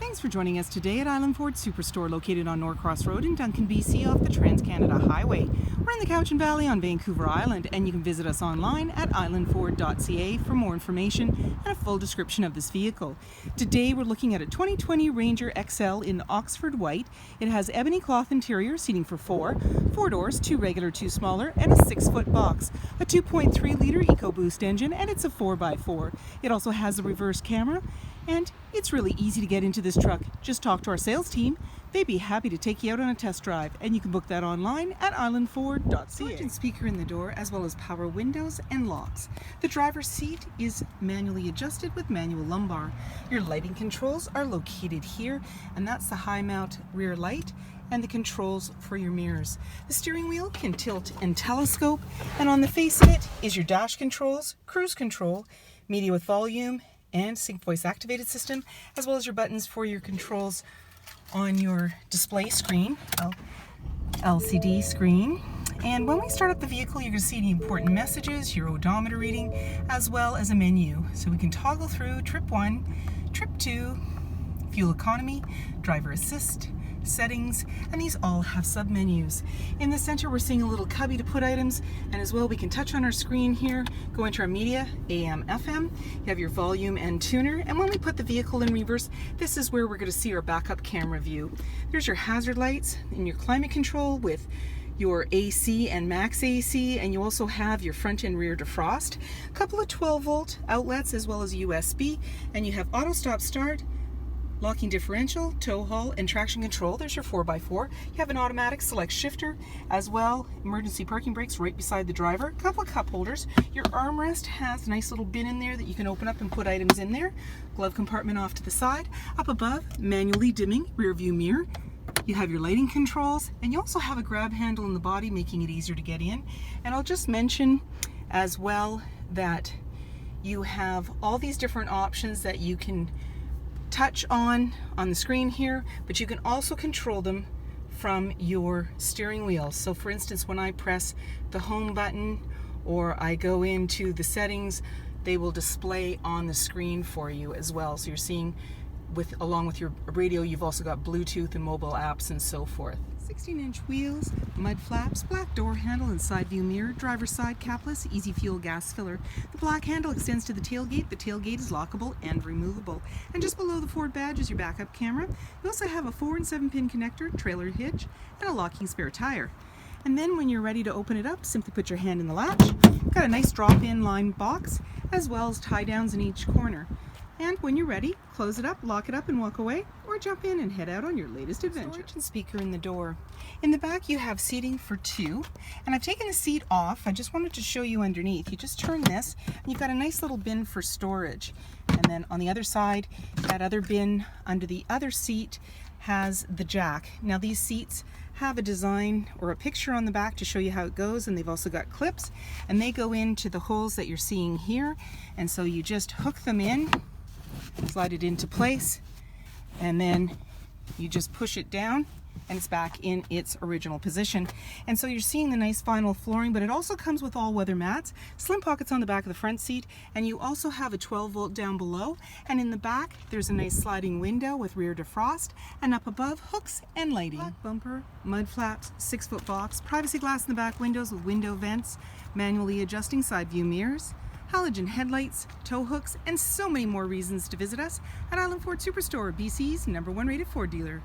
Thanks for joining us today at Island Ford Superstore, located on Norcross Road in Duncan, BC, off the Trans-Canada Highway. We're in the Cowichan Valley on Vancouver Island, and you can visit us online at islandford.ca for more information and a full description of this vehicle. Today we're looking at a 2020 Ranger XL in Oxford White. It has ebony cloth interior, seating for four doors, 2 regular, 2 smaller, and a 6-foot box. A 2.3-liter EcoBoost engine, and it's a 4x4. It also has a reverse camera, and it's really easy to get into this truck. Just talk to our sales team. They'd be happy to take you out on a test drive, and you can book that online at islandford.ca. And speaker in the door, as well as power windows and locks. The driver's seat is manually adjusted with manual lumbar. Your lighting controls are located here, and that's the high mount rear light and the controls for your mirrors. The steering wheel can tilt and telescope, and on the face of it is your dash controls, cruise control, media with volume, and sync voice activated system, as well as your buttons for your controls on your display screen, LCD screen. And when we start up the vehicle, you're going to see the important messages, your odometer reading, as well as a menu. So we can toggle through trip 1, trip 2, fuel economy, driver assist, settings, and these all have sub-menus. In the center, we're seeing a little cubby to put items, and as well we can touch on our screen here, go into our media, AM, FM, you have your volume and tuner, and when we put the vehicle in reverse, this is where we're going to see our backup camera view. There's your hazard lights and your climate control with your AC and max AC, and you also have your front and rear defrost, a couple of 12-volt outlets as well as USB, and you have auto stop start, locking differential, tow haul, and traction control. There's your 4x4. You have an automatic select shifter, as well emergency parking brakes right beside the driver. A couple of cup holders. Your armrest has a nice little bin in there that you can open up and put items in there. Glove compartment off to the side. Up above, manually dimming rear view mirror. You have your lighting controls, and you also have a grab handle in the body, making it easier to get in. And I'll just mention as well that you have all these different options that you can touch on the screen here, but you can also control them from your steering wheel. So for instance, when I press the home button or I go into the settings, they will display on the screen for you as well. So you're seeing along with your radio, you've also got Bluetooth and mobile apps and so forth. 16-inch wheels, mud flaps, black door handle and side view mirror, driver's side capless, easy fuel gas filler. The black handle extends to the tailgate. The tailgate is lockable and removable. And just below the Ford badge is your backup camera. You also have a 4- and 7-pin connector, trailer hitch, and a locking spare tire. And then when you're ready to open it up, simply put your hand in the latch. You've got a nice drop-in line box, as well as tie downs in each corner. And when you're ready, close it up, lock it up, and walk away, or jump in and head out on your latest adventure. Storage and speaker in the door. In the back, you have seating for 2, and I've taken the seat off. I just wanted to show you underneath. You just turn this, and you've got a nice little bin for storage. And then on the other side, that other bin under the other seat has the jack. Now these seats have a design or a picture on the back to show you how it goes, and they've also got clips, and they go into the holes that you're seeing here. And so you just hook them in, slide it into place, and then you just push it down and it's back in its original position. And so you're seeing the nice vinyl flooring, but it also comes with all-weather mats, slim pockets on the back of the front seat, and you also have a 12-volt down below. And in the back, there's a nice sliding window with rear defrost, and up above, hooks and lighting. Black bumper, mud flaps, 6-foot box, privacy glass in the back windows with window vents, manually adjusting side view mirrors, halogen headlights, tow hooks, and so many more reasons to visit us at Island Ford Superstore, BC's #1 rated Ford dealer.